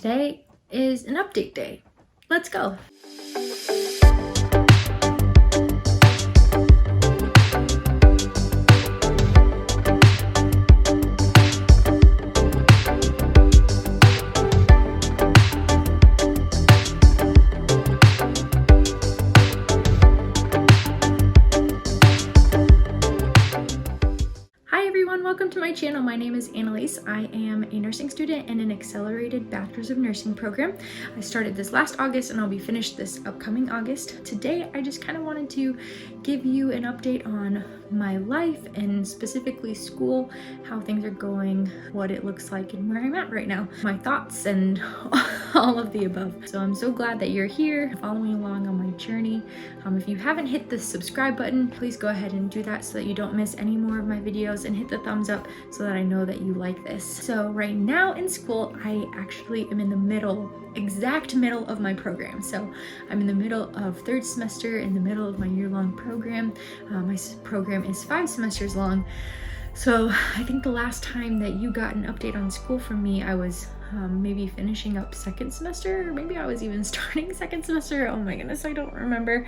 Today is an update day. Let's go. Welcome to my channel. My name is Annalise. I am a nursing student in an accelerated Bachelor's of Nursing program. I started this last August and I'll be finished this upcoming August. Today, I just kind of wanted to give you an update on my life and specifically school, how things are going, what it looks like, and where I'm at right now, my thoughts and all of the above. So I'm so glad that you're here following along on my journey. If you haven't hit the subscribe button, please go ahead and do that so that you don't miss any more of my videos, and hit the thumbs up so that I know that you like this. So right now in school, I actually am in the exact middle of my program. So I'm in the middle of third semester, in the middle of my year-long program. My program is 5 semesters long. So I think the last time that you got an update on school from me, I was maybe finishing up second semester, or maybe I was even starting second semester. Oh my goodness, I don't remember.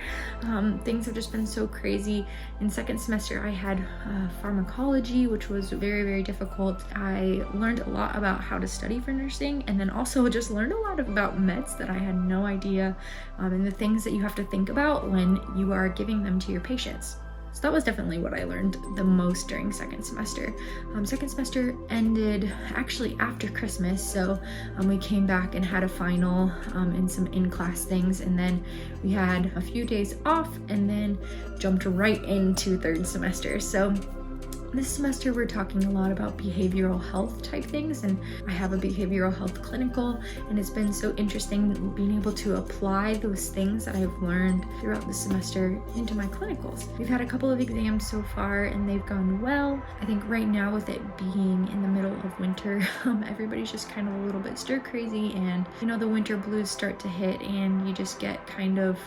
Things have just been so crazy. In second semester, I had pharmacology, which was very, very difficult. I learned a lot about how to study for nursing, and then also just learned a lot about meds that I had no idea, and the things that you have to think about when you are giving them to your patients. So that was definitely what I learned the most during second semester. Second semester ended actually after Christmas, so we came back and had a final and some in-class things, and then we had a few days off and then jumped right into third semester. So this semester we're talking a lot about behavioral health type things, and I have a behavioral health clinical, and it's been so interesting being able to apply those things that I've learned throughout the semester into my clinicals. We've had a couple of exams so far and they've gone well. I think right now, with it being in the middle of winter, everybody's just kind of a little bit stir crazy, and the winter blues start to hit and you just get kind of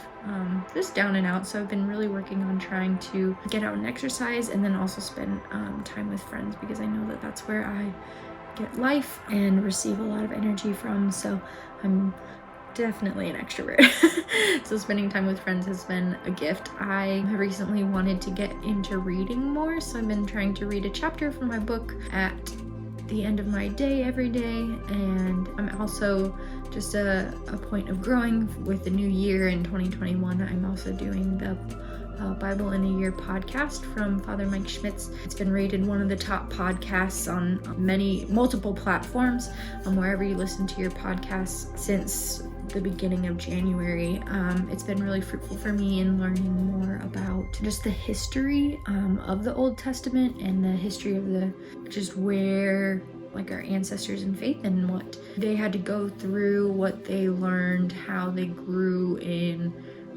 just down and out. So I've been really working on trying to get out and exercise, and then also spend time with friends, because I know that that's where I get life and receive a lot of energy from. So I'm definitely an extrovert. So spending time with friends has been a gift. I recently wanted to get into reading more, so I've been trying to read a chapter from my book at the end of my day every day. And I'm also just a point of growing with the new year in 2021. I'm also doing the Bible in a Year podcast from Father Mike Schmitz. It's been rated one of the top podcasts on multiple platforms, wherever you listen to your podcasts, since the beginning of January. It's been really fruitful for me in learning more about just the history of the Old Testament, and the history of just where our ancestors in faith and what they had to go through, what they learned, how they grew in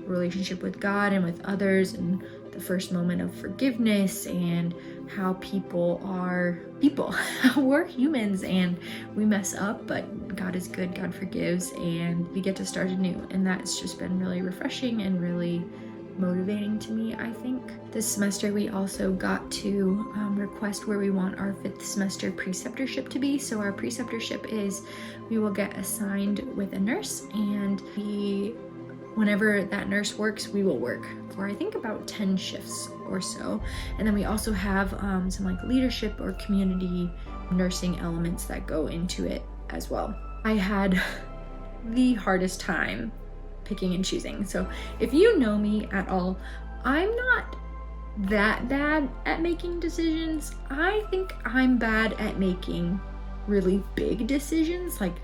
relationship with God and with others, and the first moment of forgiveness, and how people are people. We're humans and we mess up, but God is good, God forgives, and we get to start anew. And that's just been really refreshing and really motivating to me, I think. This semester we also got to request where we want our 5th semester preceptorship to be. So our preceptorship is, we will get assigned with a nurse, and whenever that nurse works, we will work for I think about 10 shifts or so. And then we also have some leadership or community nursing elements that go into it as well. I had the hardest time picking and choosing. So if you know me at all, I'm not that bad at making decisions. I think I'm bad at making really big decisions, like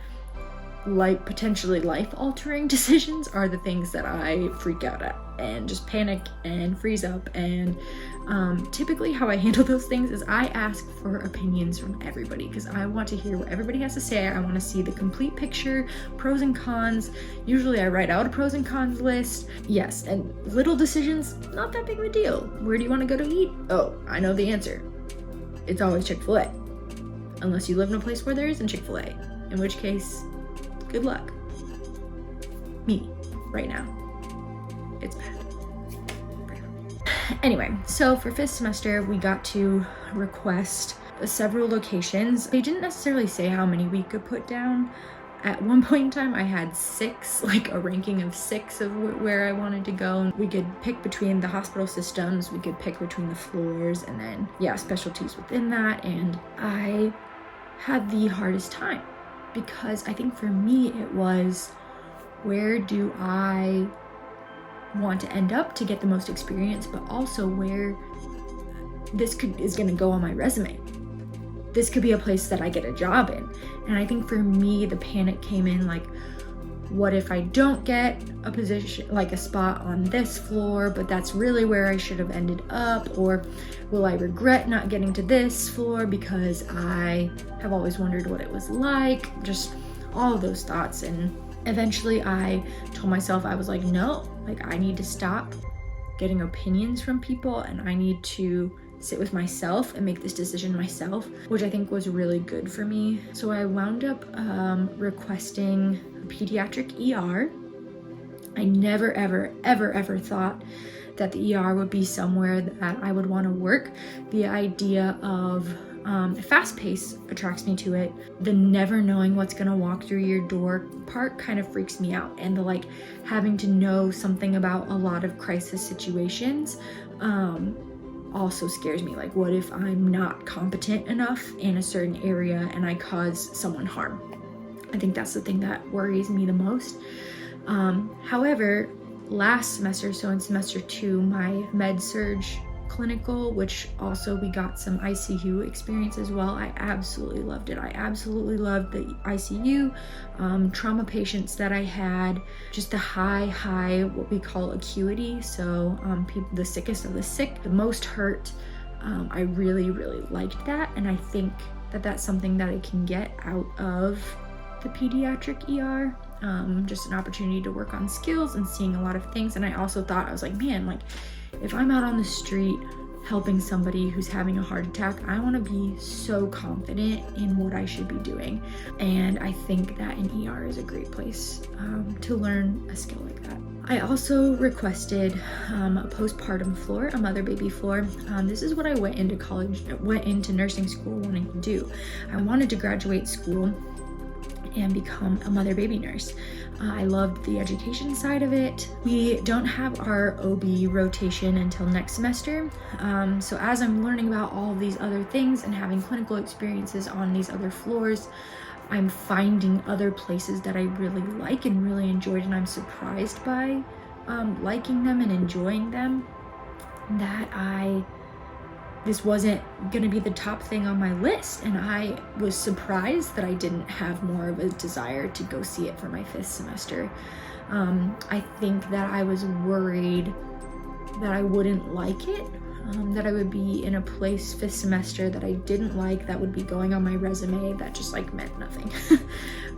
potentially life-altering decisions are the things that I freak out at and just panic and freeze up. And typically how I handle those things is I ask for opinions from everybody, because I want to hear what everybody has to say. I want to see the complete picture, pros and cons. Usually I write out a pros and cons list. Yes, and little decisions, not that big of a deal. Where do you want to go to eat? Oh, I know the answer. It's always Chick-fil-A. Unless you live in a place where there isn't Chick-fil-A, in which case, good luck. Me, right now. It's bad. Anyway, so for 5th semester, we got to request several locations. They didn't necessarily say how many we could put down. At one point in time, I had 6, like a ranking of 6 of where I wanted to go. We could pick between the hospital systems, we could pick between the floors, and then, yeah, specialties within that. And I had the hardest time because I think for me it was, where do I want to end up to get the most experience, but also where this is going to go on my resume. This could be a place that I get a job in. And I think for me, the panic came in like, what if I don't get a position, like a spot on this floor, but that's really where I should have ended up? Or will I regret not getting to this floor because I have always wondered what it was like? Just all of those thoughts. And eventually I told myself, I was like, no, like I need to stop getting opinions from people, and I need to sit with myself and make this decision myself, which I think was really good for me. So I wound up requesting a pediatric ER. I never, ever thought that the ER would be somewhere that I would want to work. The idea of fast pace attracts me to it. The never knowing what's gonna walk through your door part kind of freaks me out. And the like having to know something about a lot of crisis situations also scares me. Like, what if I'm not competent enough in a certain area and I cause someone harm? I think that's the thing that worries me the most. However, last semester, so in semester 2, my med-surg clinical, which also we got some ICU experience as well, I absolutely loved it. I absolutely loved the ICU, trauma patients that I had, just the high, what we call acuity. So people, the sickest of the sick, the most hurt. I really liked that. And I think that that's something that I can get out of the pediatric ER. Just an opportunity to work on skills and seeing a lot of things. And I also thought, I was like, man, like if I'm out on the street helping somebody who's having a heart attack, I want to be so confident in what I should be doing. And I think that an ER is a great place to learn a skill like that. I also requested a postpartum floor, a mother baby floor. This is what I went into nursing school wanting to do. I wanted to graduate school and become a mother baby nurse. I loved the education side of it. We don't have our OB rotation until next semester. So as I'm learning about all of these other things and having clinical experiences on these other floors, I'm finding other places that I really like and really enjoyed, and I'm surprised by liking them and enjoying them, that this wasn't gonna be the top thing on my list, and I was surprised that I didn't have more of a desire to go see it for my 5th semester. I think that I was worried that I wouldn't like it, that I would be in a place 5th semester that I didn't like, that would be going on my resume that just like meant nothing.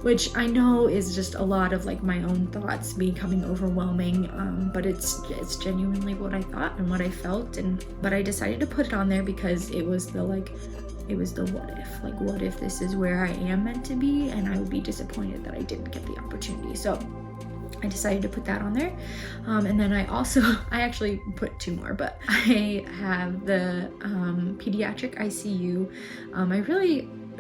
Which I know is just a lot of like my own thoughts becoming overwhelming, but it's genuinely what I thought and what I felt. But I decided to put it on there because it was the what if, like what if this is where I am meant to be, and I would be disappointed that I didn't get the opportunity. So I decided to put that on there. And then I actually put 2 more, but I have the pediatric ICU. I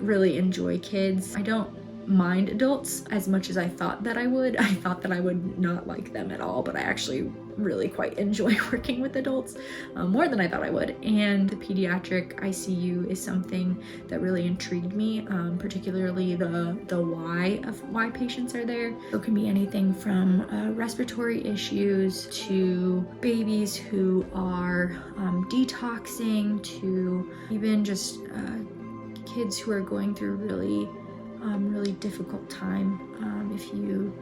really enjoy kids. I don't mind adults as much as I thought that I would. I thought that I would not like them at all, but I actually really quite enjoy working with adults, more than I thought I would. And the pediatric ICU is something that really intrigued me, particularly the why patients are there. It can be anything from respiratory issues to babies who are detoxing, to even just kids who are going through really difficult time, if you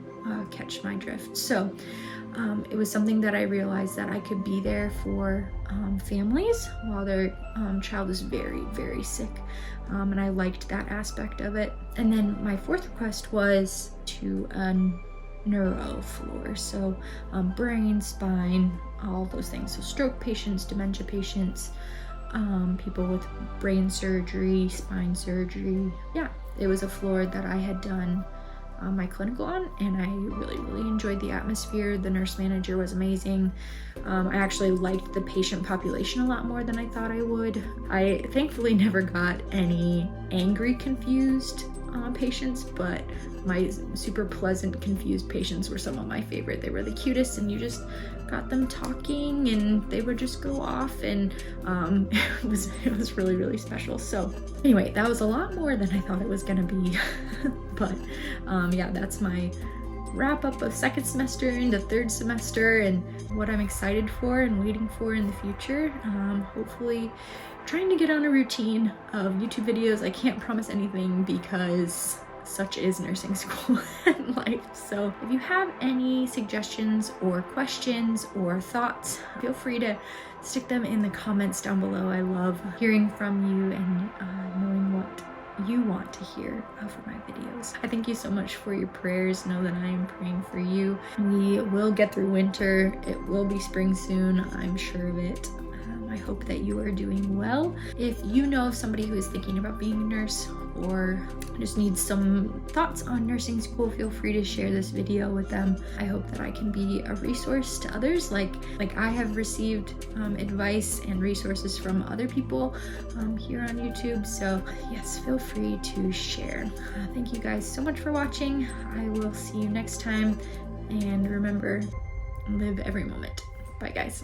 catch my drift. So it was something that I realized that I could be there for families while their child is very sick, and I liked that aspect of it. And then my 4th request was to a neuro floor, so brain, spine, all those things. So stroke patients, dementia patients, people with brain surgery, spine surgery. Yeah, it was a floor that I had done my clinical on, and I really enjoyed the atmosphere. The nurse manager was amazing. I actually liked the patient population a lot more than I thought I would. I thankfully never got any angry, confused patients, but my super pleasant, confused patients were some of my favorite. They were the cutest, and you just got them talking and they would just go off, and it was really, really special. So anyway, that was a lot more than I thought it was gonna be. But yeah, that's my wrap up of second semester into third semester and what I'm excited for and waiting for in the future. Hopefully trying to get on a routine of YouTube videos. I can't promise anything because such is nursing school and life. So if you have any suggestions or questions or thoughts, feel free to stick them in the comments down below. I love hearing from you and knowing what you want to hear for my videos. I thank you so much for your prayers. Know that I am praying for you. We will get through winter. It will be spring soon. I'm sure of it. I hope that you are doing well. If you know of somebody who is thinking about being a nurse or just needs some thoughts on nursing school, feel free to share this video with them. I hope that I can be a resource to others like I have received advice and resources from other people here on YouTube. So yes, feel free to share. Thank you guys so much for watching. I will see you next time, and remember, live every moment. Bye guys.